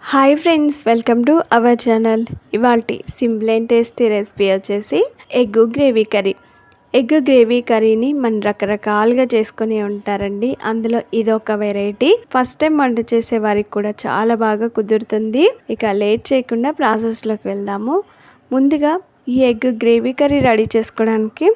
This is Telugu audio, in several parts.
Hi friends, welcome to our channel. ఇవాల్టి సింపుల్ అండ్ టేస్టీ రెసిపీ వచ్చేసి egg gravy curry. Egg gravy కర్రీని మనం రకరకాలుగా చేసుకుని ఉంటారండి. అందులో ఇదొక వెరైటీ. ఫస్ట్ టైం వంట చేసే వారికి కూడా చాలా బాగా కుదురుతుంది. ఇక లేట్ చేయకుండా ప్రాసెస్లోకి వెళ్దాము. ముందుగా ఈ ఎగ్ గ్రేవీ కర్రీ రెడీ చేసుకోవడానికి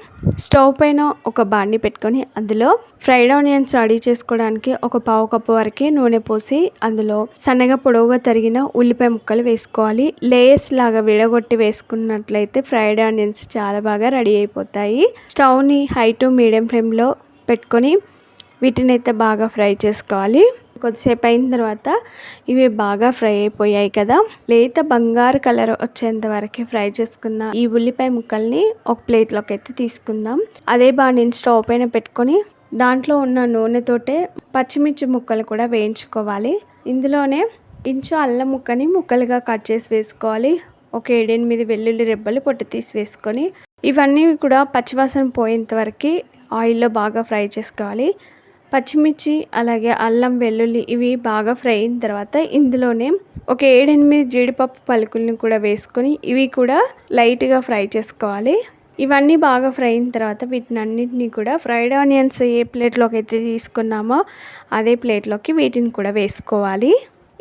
స్టవ్ పైన ఒక బాండి పెట్టుకొని అందులో ఫ్రైడ్ ఆనియన్స్ రెడీ చేసుకోవడానికి ఒక పావు కప్పు వరకు నూనె పోసి అందులో సన్నగా పొడవుగా తరిగిన ఉల్లిపాయ ముక్కలు వేసుకోవాలి. లేయర్స్ లాగా విడగొట్టి వేసుకున్నట్లయితే ఫ్రైడ్ ఆనియన్స్ చాలా బాగా రెడీ అయిపోతాయి. స్టవ్ని హై టు మీడియం ఫ్లేమ్లో పెట్టుకొని వీటిని అయితే బాగా ఫ్రై చేసుకోవాలి. కొద్దిసేపు అయిన తర్వాత ఇవి బాగా ఫ్రై అయిపోయాయి కదా, లేత బంగారు కలర్ వచ్చేంత వరకు ఫ్రై చేసుకున్న ఈ ఉల్లిపాయ ముక్కల్ని ఒక ప్లేట్లోకి అయితే తీసుకుందాం. అదే బాండిని స్టవ్ పైన పెట్టుకొని దాంట్లో ఉన్న నూనెతోటే పచ్చిమిర్చి ముక్కలు కూడా వేయించుకోవాలి. ఇందులోనే ఇంచు అల్లం ముక్కని ముక్కలుగా కట్ చేసి వేసుకోవాలి. ఒక 7-8 వెల్లుల్లి రెబ్బలు పొట్టు తీసి వేసుకొని ఇవన్నీ కూడా పచ్చివాసన పోయేంత వరకు ఆయిల్లో బాగా ఫ్రై చేసుకోవాలి. పచ్చిమిర్చి అలాగే అల్లం వెల్లుల్లి ఇవి బాగా ఫ్రై అయిన తర్వాత ఇందులోనే ఒక 7-8 జీడిపప్పు పలుకుల్ని కూడా వేసుకొని ఇవి కూడా లైట్గా ఫ్రై చేసుకోవాలి. ఇవన్నీ బాగా ఫ్రై అయిన తర్వాత వీటిని అన్నింటినీ కూడా ఫ్రైడ్ ఆనియన్స్ ఏ ప్లేట్లోకి అయితే తీసుకున్నామో అదే ప్లేట్లోకి వీటిని కూడా వేసుకోవాలి.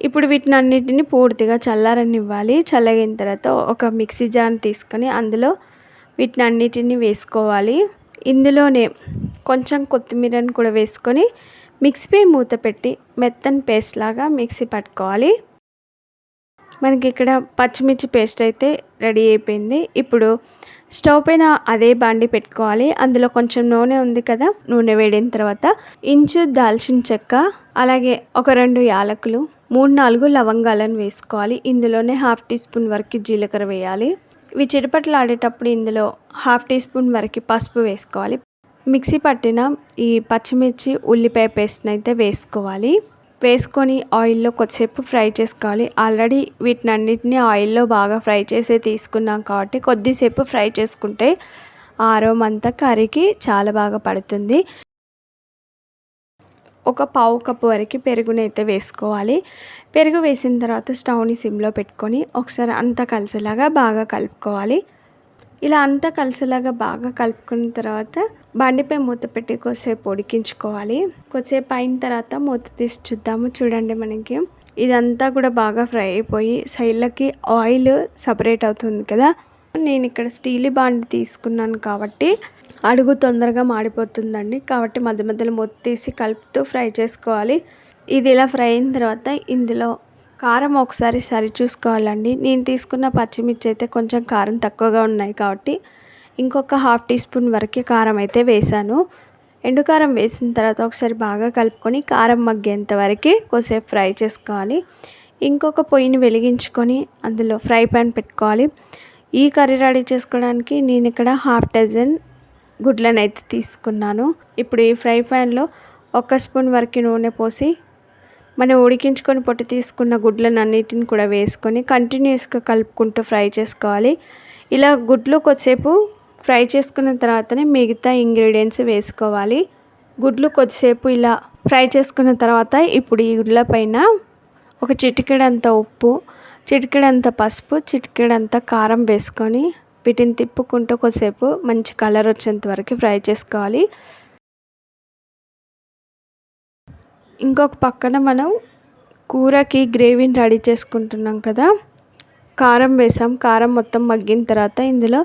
ఇప్పుడు వీటిని అన్నింటినీ పూర్తిగా చల్లారనివ్వాలి. చల్లగిన తర్వాత ఒక మిక్సీ జార్ తీసుకొని అందులో వీటిని అన్నిటిని వేసుకోవాలి. ఇందులోనే కొంచెం కొత్తిమీరని కూడా వేసుకొని మిక్సీపై మూత పెట్టి మెత్తని పేస్ట్ లాగా మిక్సీ పట్టుకోవాలి. మనకి ఇక్కడ పచ్చిమిర్చి పేస్ట్ అయితే రెడీ అయిపోయింది. ఇప్పుడు స్టవ్ పైన అదే బాండి పెట్టుకోవాలి. అందులో కొంచెం నూనె ఉంది కదా, నూనె వేడిన తర్వాత ఇంచు దాల్చిన చెక్క, అలాగే ఒక 2 యాలకులు, 3-4 లవంగాలను వేసుకోవాలి. ఇందులోనే 1/2 టీ స్పూన్ వరకు జీలకర్ర వేయాలి. ఇవి చిటపట్లు ఆడేటప్పుడు ఇందులో 1/2 టీ స్పూన్ వరకు పసుపు వేసుకోవాలి. మిక్సీ పట్టిన ఈ పచ్చిమిర్చి ఉల్లిపాయ పేస్ట్ని అయితే వేసుకోవాలి. వేసుకొని ఆయిల్లో కొద్దిసేపు ఫ్రై చేసుకోవాలి. ఆల్రెడీ వీటిని అన్నిటిని ఆయిల్లో బాగా ఫ్రై చేసి తీసుకున్నాం కాబట్టి కొద్దిసేపు ఫ్రై చేసుకుంటే ఆరోమా అంతా కర్రీకి చాలా బాగా పడుతుంది. ఒక పావు కప్పు వరకు పెరుగునైతే వేసుకోవాలి. పెరుగు వేసిన తర్వాత స్టవ్ని సిమ్లో పెట్టుకొని ఒకసారి అంతా కలిసేలాగా బాగా కలుపుకోవాలి. ఇలా అంతా కలిసేలాగా బాగా కలుపుకున్న తర్వాత బండిపై మూత పెట్టి కొద్దిసేపు ఉడికించుకోవాలి. కొద్దిసేపు అయిన తర్వాత మూత తీసి చూద్దాము. చూడండి, మనకి ఇదంతా కూడా బాగా ఫ్రై అయిపోయి సైడ్లకి ఆయిల్ సపరేట్ అవుతుంది కదా. నేను ఇక్కడ స్టీల్ బాండి తీసుకున్నాను కాబట్టి అడుగు తొందరగా మాడిపోతుందండి. కాబట్టి మధ్య మధ్యలో మూత తీసి కలుపుతూ ఫ్రై చేసుకోవాలి. ఇది ఇలా ఫ్రై అయిన తర్వాత ఇందులో కారం ఒకసారి సరి చూసుకోవాలండి. నేను తీసుకున్న పచ్చిమిర్చి అయితే కొంచెం కారం తక్కువగా ఉన్నాయి కాబట్టి ఇంకొక 1/2 టీ స్పూన్ వరకు కారం అయితే వేసాను. ఎండుకారం వేసిన తర్వాత ఒకసారి బాగా కలుపుకొని కారం మగ్గేంత వరకు కొద్దిసేపు ఫ్రై చేసుకోవాలి. ఇంకొక పొయ్యిని వెలిగించుకొని అందులో ఫ్రై పాన్ పెట్టుకోవాలి. ఈ కర్రీ రెడీ చేసుకోవడానికి నేను ఇక్కడ 1/2 డజన్ గుడ్లను అయితే తీసుకున్నాను. ఇప్పుడు ఈ ఫ్రై పాన్లో 1 స్పూన్ వరకు నూనె పోసి మనం ఉడికించుకొని పొట్టు తీసుకున్న గుడ్లను అన్నిటిని కూడా వేసుకొని కంటిన్యూస్గా కలుపుకుంటూ ఫ్రై చేసుకోవాలి. ఇలా గుడ్లు కొద్దిసేపు ఫ్రై చేసుకున్న తర్వాతనే మిగతా ఇంగ్రీడియంట్స్ వేసుకోవాలి. గుడ్లు కొద్దిసేపు ఇలా ఫ్రై చేసుకున్న తర్వాత ఇప్పుడు ఈ గుడ్ల పైన ఒక చిటికెడంత ఉప్పు, చిటికెడంత పసుపు, చిటికెడంత కారం వేసుకొని వీటిని తిప్పుకుంటూ కొద్దిసేపు మంచి కలర్ వచ్చేంత వరకు ఫ్రై చేసుకోవాలి. ఇంకొక పక్కన మనం కూరకి గ్రేవీని రెడీ చేసుకుంటున్నాం కదా, కారం వేసాం. కారం మొత్తం మగ్గిన తర్వాత ఇందులో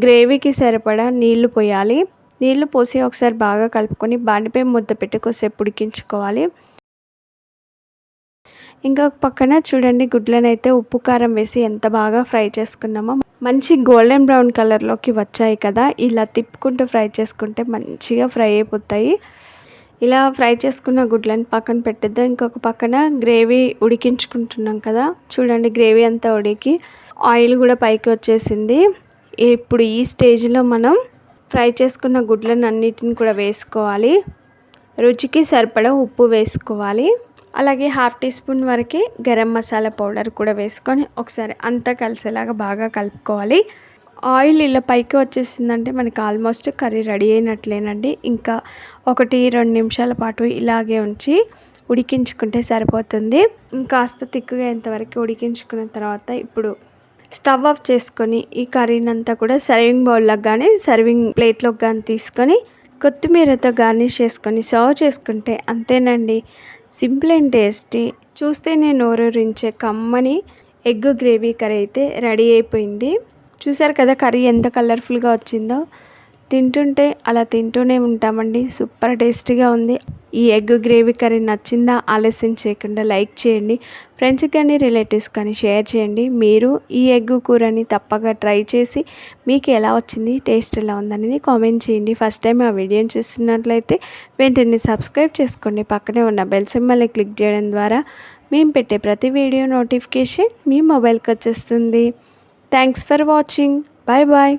గ్రేవీకి సరిపడా నీళ్లు పోయాలి. నీళ్లు పోసి ఒకసారి బాగా కలుపుకొని బాండిపై ముద్ద పెట్టి కొద్దిసేపు ఉడికించుకోవాలి. ఇంకొక పక్కన చూడండి, గుడ్లను అయితే ఉప్పు కారం వేసి ఎంత బాగా ఫ్రై చేసుకున్నామో మంచి గోల్డెన్ బ్రౌన్ కలర్లోకి వచ్చాయి కదా. ఇలా తిప్పుకుంటూ ఫ్రై చేసుకుంటే మంచిగా ఫ్రై అయిపోతాయి. ఇలా ఫ్రై చేసుకున్న గుడ్లను పక్కన పెట్టేద్దాం. ఇంకొక పక్కన గ్రేవీ ఉడికించుకుంటున్నాం కదా, చూడండి గ్రేవీ అంతా ఉడికి ఆయిల్ కూడా పైకి వచ్చేసింది. ఇప్పుడు ఈ స్టేజ్లో మనం ఫ్రై చేసుకున్న గుడ్లను అన్నిటిని కూడా వేసుకోవాలి. రుచికి సరిపడా ఉప్పు వేసుకోవాలి. అలాగే 1/2 టీ స్పూన్ వరకు గరం మసాలా పౌడర్ కూడా వేసుకొని ఒకసారి అంతా కలిసేలాగా బాగా కలుపుకోవాలి. ఆయిల్ ఇలా పైకి వచ్చేసిందంటే మనకి ఆల్మోస్ట్ కర్రీ రెడీ అయినట్లేనండి. ఇంకా 1-2 నిమిషాల పాటు ఇలాగే ఉంచి ఉడికించుకుంటే సరిపోతుంది. ఇంకాస్త తిక్కుగా అయ్యేంతవరకు ఉడికించుకున్న తర్వాత ఇప్పుడు స్టవ్ ఆఫ్ చేసుకొని ఈ కర్రీనంతా కూడా సర్వింగ్ బౌల్లోకి కానీ సర్వింగ్ ప్లేట్లోకి కానీ తీసుకొని కొత్తిమీరతో గార్నిష్ చేసుకొని సర్వ్ చేసుకుంటే అంతేనండి. సింపుల్ అండ్ టేస్టీ, చూస్తేనే నోరూరించే కమ్మని ఎగ్ గ్రేవీ కర్రీ అయితే రెడీ అయిపోయింది. చూసారు కదా కర్రీ ఎంత కలర్ఫుల్గా వచ్చిందో. తింటుంటే అలా తింటూనే ఉంటామండి. సూపర్ టేస్టీగా ఉంది. ఈ ఎగ్ గ్రేవీ కర్రీ నచ్చిందా? ఆలస్యం చేయకుండా లైక్ చేయండి. ఫ్రెండ్స్కి కానీ రిలేటివ్స్ కానీ షేర్ చేయండి. మీరు ఈ ఎగ్ కూరని తప్పగా ట్రై చేసి మీకు ఎలా వచ్చింది, టేస్ట్ ఎలా ఉందనేది కామెంట్ చేయండి. ఫస్ట్ టైం ఆ వీడియోని చూస్తున్నట్లయితే వెంటనే సబ్స్క్రైబ్ చేసుకోండి. పక్కనే ఉన్న బెల్ సింబల్ని క్లిక్ చేయడం ద్వారా మేము పెట్టే ప్రతి వీడియో నోటిఫికేషన్ మీ మొబైల్కి వచ్చేస్తుంది. Thanks for watching. Bye bye.